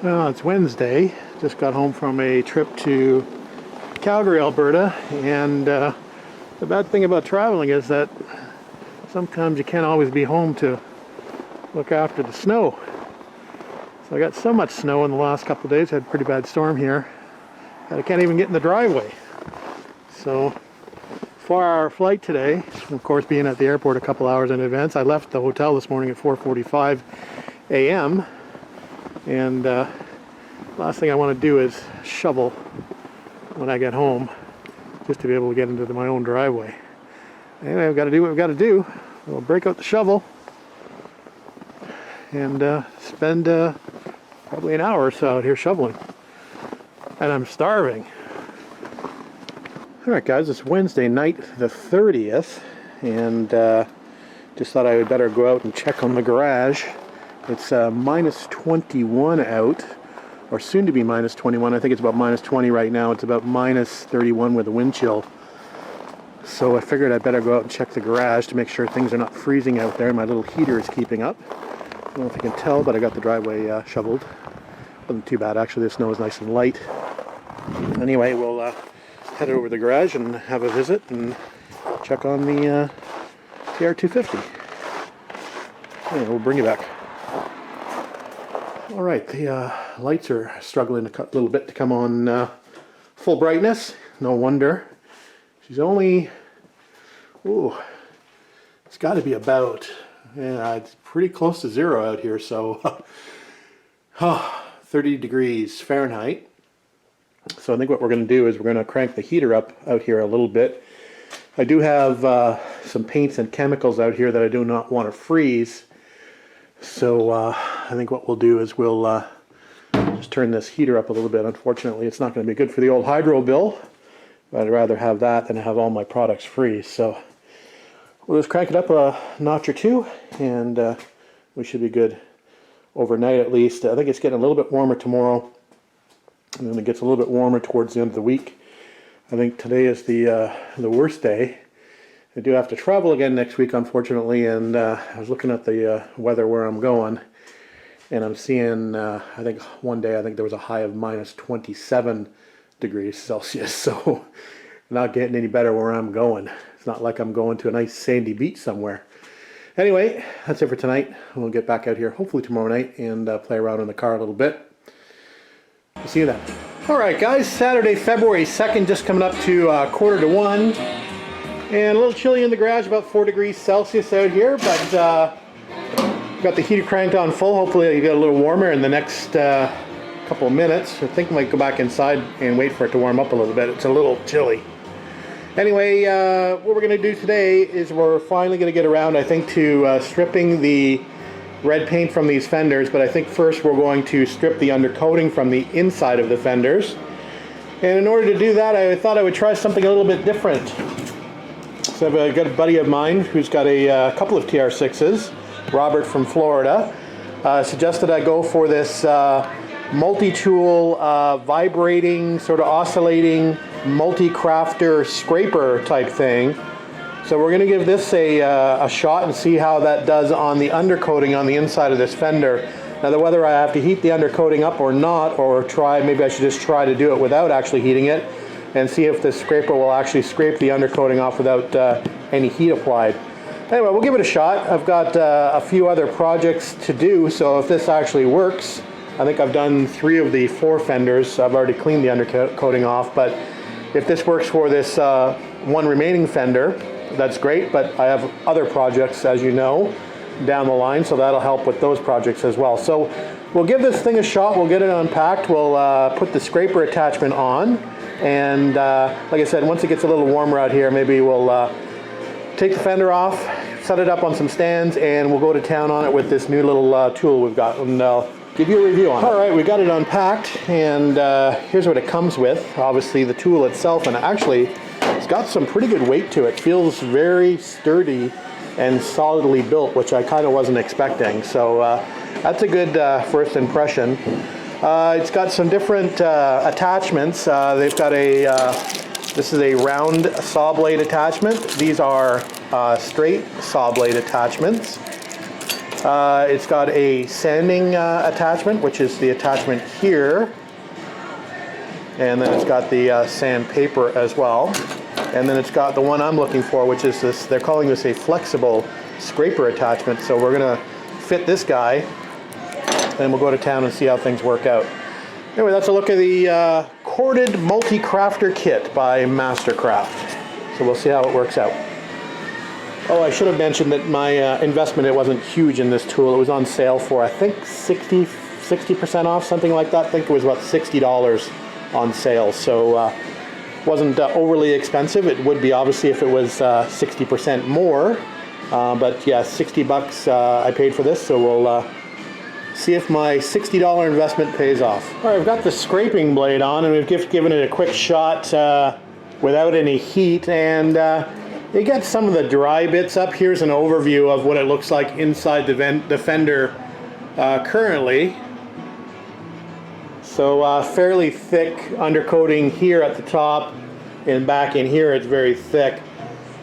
Well, it's Wednesday. Just got home from a trip to Calgary, Alberta, and the bad thing about traveling is that sometimes you can't always be home to look after the snow. So I got so much snow in the last couple of days. Had a pretty bad storm here that I can't even get in the driveway. So for our flight today, of course being at the airport a couple hours in advance, I left the hotel this morning at 4:45 a.m. and last thing I want to do is shovel when I get home, just to be able to get into my own driveway. Anyway, I've got to do what we've got to do. We'll break out the shovel and spend probably an hour or so out here shoveling. And I'm starving. Alright guys, it's Wednesday night the 30th, and just thought I would better go out and check on the garage. It's minus 21 out, or soon to be minus 21. I think it's about minus 20 right now. It's about minus 31 with a wind chill. So I figured I'd better go out and check the garage to make sure things are not freezing out there. My little heater is keeping up. I don't know if you can tell, but I got the driveway shoveled. Wasn't too bad actually. The snow is nice and light. Anyway, we'll head over to the garage and have a visit and check on the TR250. Anyway, we'll bring you back. Alright, the lights are struggling a little bit to come on full brightness. No wonder. She's only, it's got to be about, it's pretty close to zero out here, so 30 degrees Fahrenheit. So I think what we're going to do is we're going to crank the heater up out here a little bit. I do have some paints and chemicals out here that I do not want to freeze. So I think what we'll do is we'll just turn this heater up a little bit. Unfortunately, it's not going to be good for the old hydro bill. But I'd rather have that than have all my products freeze. So we'll just crank it up a notch or two, and we should be good overnight at least. I think it's getting a little bit warmer tomorrow, and then it gets a little bit warmer towards the end of the week. I think today is the worst day. I do have to travel again next week, unfortunately, and I was looking at the weather where I'm going, and I'm seeing, I think one day, I think there was a high of minus 27 degrees Celsius, so not getting any better where I'm going. It's not like I'm going to a nice sandy beach somewhere. Anyway, that's it for tonight. We'll get back out here hopefully tomorrow night and play around in the car a little bit. We'll see you then. Alright guys, Saturday, February 2nd, just coming up to 1:45. And a little chilly in the garage, about 4 degrees Celsius out here, but got the heater cranked on full. Hopefully it'll get a little warmer in the next couple of minutes. I think I might go back inside and wait for it to warm up a little bit. It's a little chilly. Anyway, what we're going to do today is we're finally going to get around, I think, to stripping the red paint from these fenders, but I think first we're going to strip the undercoating from the inside of the fenders. And in order to do that, I thought I would try something a little bit different. So I've got a buddy of mine who's got a couple of TR6s, Robert from Florida, suggested I go for this multi-tool, vibrating, sort of oscillating, multi-crafter scraper type thing. So we're going to give this a shot and see how that does on the undercoating on the inside of this fender. Now whether I have to heat the undercoating up or not, or maybe I should just try to do it without actually heating it, and see if the scraper will actually scrape the undercoating off without any heat applied. Anyway, we'll give it a shot. I've got a few other projects to do, so if this actually works, I think I've done 3 of the 4 fenders. I've already cleaned the undercoating off, but if this works for this one remaining fender, that's great, but I have other projects, as you know, down the line, so that'll help with those projects as well. So we'll give this thing a shot. We'll get it unpacked. We'll put the scraper attachment on, and like I said, once it gets a little warmer out here, maybe we'll take the fender off, set it up on some stands, and we'll go to town on it with this new little tool we've got, and I'll give you a review on it. Alright, we got it unpacked, and here's what it comes with. Obviously the tool itself, and actually it's got some pretty good weight to it. Feels very sturdy and solidly built, which I kind of wasn't expecting. So that's a good first impression. It's got some different attachments. They've got this is a round saw blade attachment. These are straight saw blade attachments. It's got a sanding attachment, which is the attachment here. And then it's got the sandpaper as well. And then it's got the one I'm looking for, which is this, they're calling this a flexible scraper attachment. So we're gonna fit this guy, and then we'll go to town and see how things work out. Anyway, that's a look at the corded multi-crafter kit by Mastercraft. So we'll see how it works out. Oh, I should have mentioned that my investment, it wasn't huge in this tool. It was on sale for, I think, 60% off, something like that. I think it was about $60 on sale. So wasn't overly expensive. It would be obviously if it was 60% more. But yeah, 60 bucks I paid for this. So we'll see if my $60 investment pays off. All right, I've got the scraping blade on, and we've given it a quick shot without any heat, and you get some of the dry bits up. Here's an overview of what it looks like inside the fender currently. So fairly thick undercoating here at the top, and back in here it's very thick.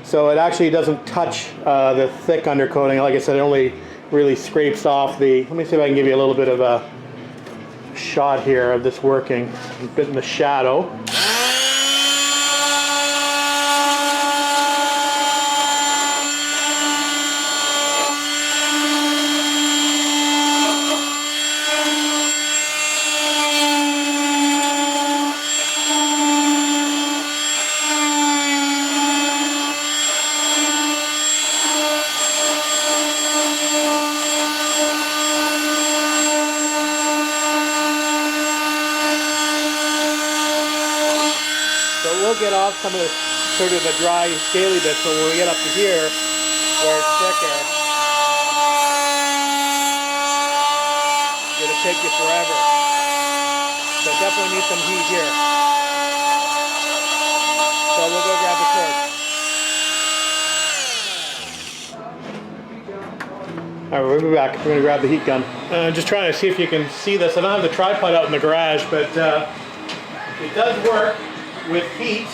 So it actually doesn't touch the thick undercoating. Like I said, it only really scrapes off the, let me see if I can give you a little bit of a shot here of this working, a bit in the shadow. We'll get off some of the sort of the dry, scaly bits, but when we get up to here, where it's thicker, it'll take you forever. So definitely need some heat here. So we'll go grab the cord. Alright, we'll be back. We're going to grab the heat gun. Just trying to see if you can see this. I don't have the tripod out in the garage, but it does work with heat.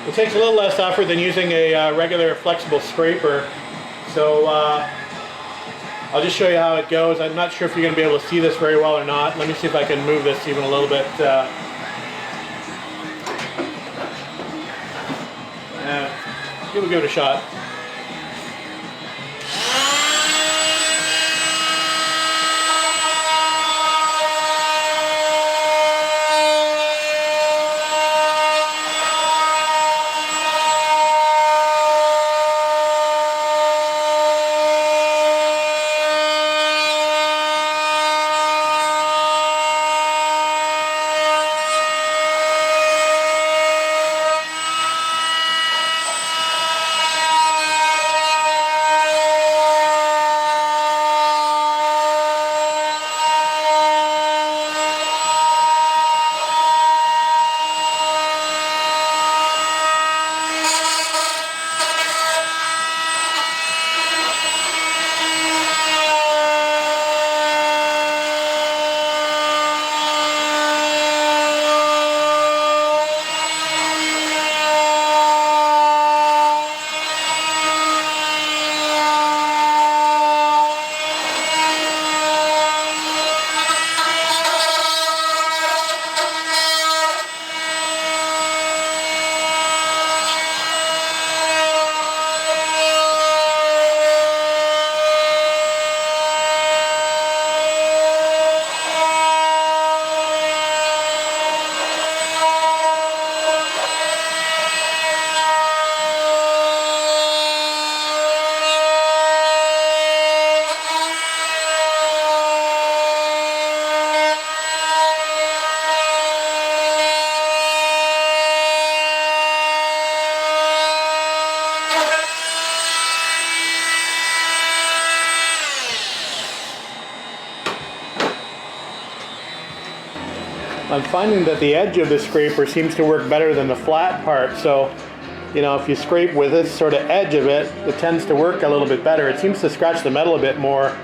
It takes a little less effort than using a regular flexible scraper. So I'll just show you how it goes. I'm not sure if you're going to be able to see this very well or not. Let me see if I can move this even a little bit. Give it a shot. I'm finding that the edge of the scraper seems to work better than the flat part. So, you know, if you scrape with this sort of edge of it, it tends to work a little bit better. It seems to scratch the metal a bit more,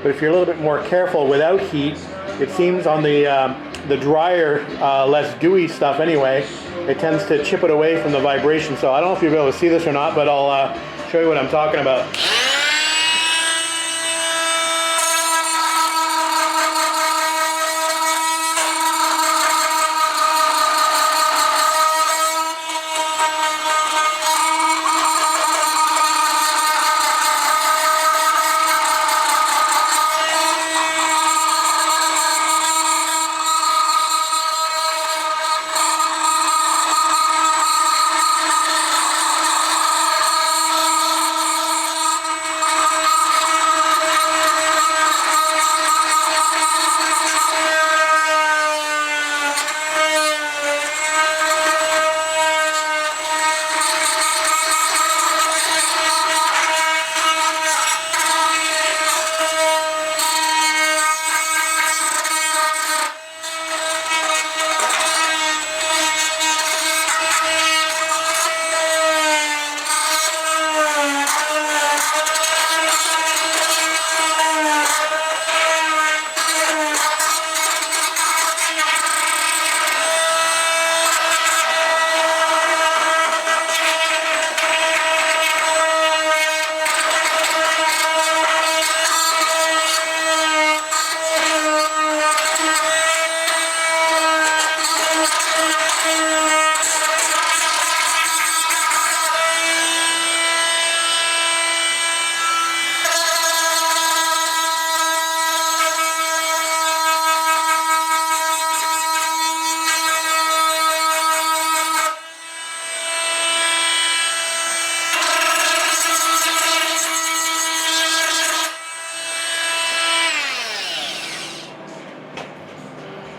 but if you're a little bit more careful without heat, it seems on the drier, less dewy stuff anyway, it tends to chip it away from the vibration. So I don't know if you'll be able to see this or not, but I'll show you what I'm talking about.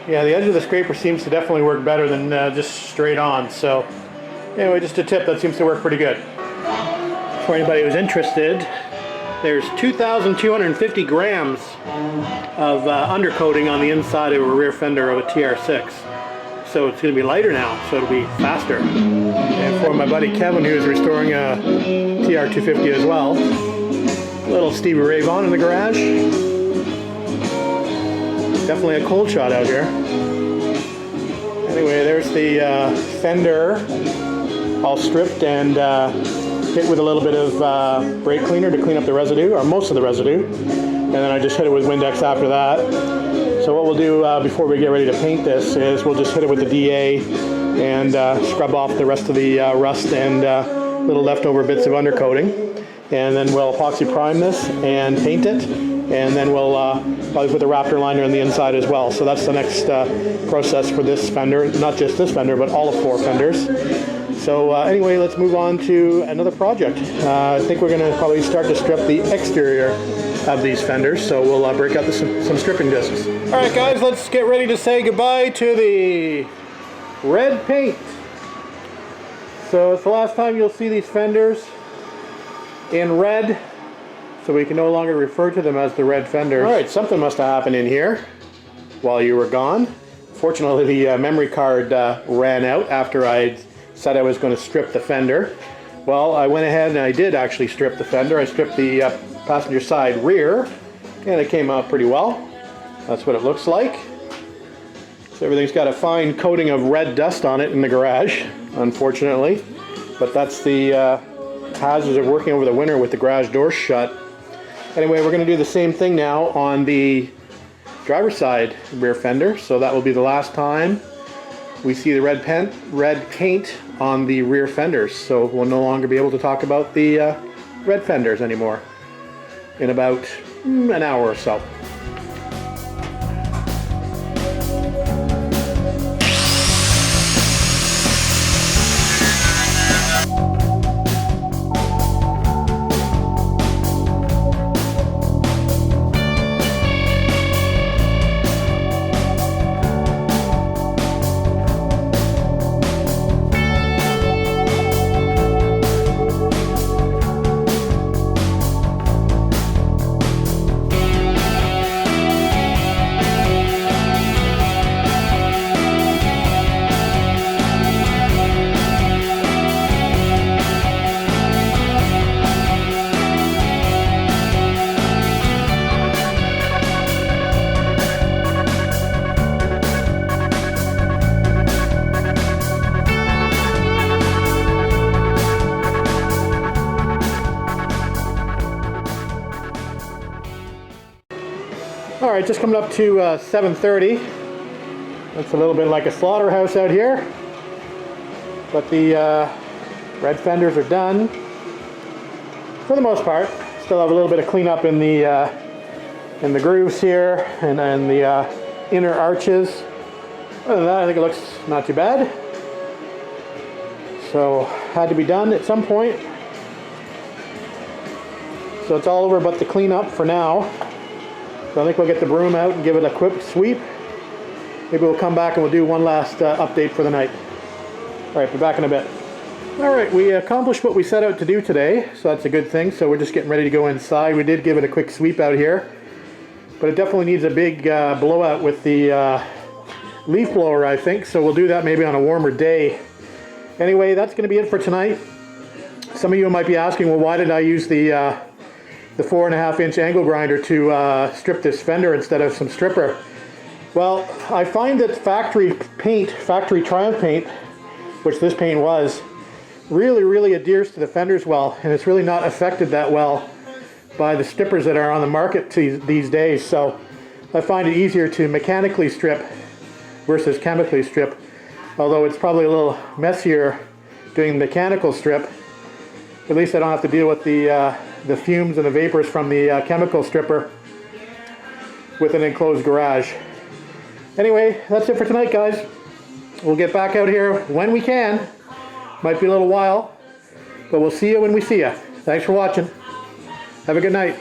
Yeah, the edge of the scraper seems to definitely work better than just straight on. So anyway, just a tip, that seems to work pretty good. For anybody who's interested, there's 2,250 grams of undercoating on the inside of a rear fender of a TR6. So it's going to be lighter now, so it'll be faster. And for my buddy Kevin, who's restoring a TR250 as well, a little Stevie Ray Vaughan in the garage. Definitely a cold shot out here. Anyway, there's the fender all stripped and hit with a little bit of brake cleaner to clean up the residue, or most of the residue. And then I just hit it with Windex after that. So what we'll do before we get ready to paint this is we'll just hit it with the DA and scrub off the rest of the rust and little leftover bits of undercoating. And then we'll epoxy prime this and paint it. And then we'll probably put the Raptor liner on the inside as well. So that's the next process for this fender. Not just this fender, but all of 4 fenders. So anyway, let's move on to another project. I think we're going to probably start to strip the exterior of these fenders. So we'll break out some stripping discs. All right, guys, let's get ready to say goodbye to the red paint. So it's the last time you'll see these fenders in red. So we can no longer refer to them as the red fenders. All right, something must have happened in here while you were gone. Fortunately, the memory card ran out after I said I was going to strip the fender. Well, I went ahead and I did actually strip the fender. I stripped the passenger side rear, and it came out pretty well. That's what it looks like. So everything's got a fine coating of red dust on it in the garage, unfortunately. But that's the hazards of working over the winter with the garage doors shut. Anyway, we're going to do the same thing now on the driver's side rear fender. So that will be the last time we see the red paint on the rear fenders. So we'll no longer be able to talk about the red fenders anymore in about an hour or so. All right, just coming up to 7:30. It's a little bit like a slaughterhouse out here, but the red fenders are done for the most part. Still have a little bit of cleanup in the grooves here and the inner arches. Other than that, I think it looks not too bad. So had to be done at some point. So it's all over but the cleanup for now. So I think we'll get the broom out and give it a quick sweep. Maybe we'll come back and we'll do one last update for the night. All right, be back in a bit. All right, we accomplished what we set out to do today, so that's a good thing. So we're just getting ready to go inside. We did give it a quick sweep out here, but it definitely needs a big blowout with the leaf blower, I think. So we'll do that maybe on a warmer day. Anyway, that's going to be it for tonight. Some of you might be asking, well, why did I use the 4.5-inch angle grinder to strip this fender instead of some stripper? Well, I find that factory paint, factory Triumph paint, which this paint was, really adheres to the fenders well, and it's really not affected that well by the strippers that are on the market these days. So I find it easier to mechanically strip versus chemically strip, although it's probably a little messier doing mechanical strip. At least I don't have to deal with the fumes and the vapors from the chemical stripper with an enclosed garage. Anyway, that's it for tonight, guys. We'll get back out here when we can. Might be a little while, but we'll see you when we see you. Thanks for watching. Have a good night.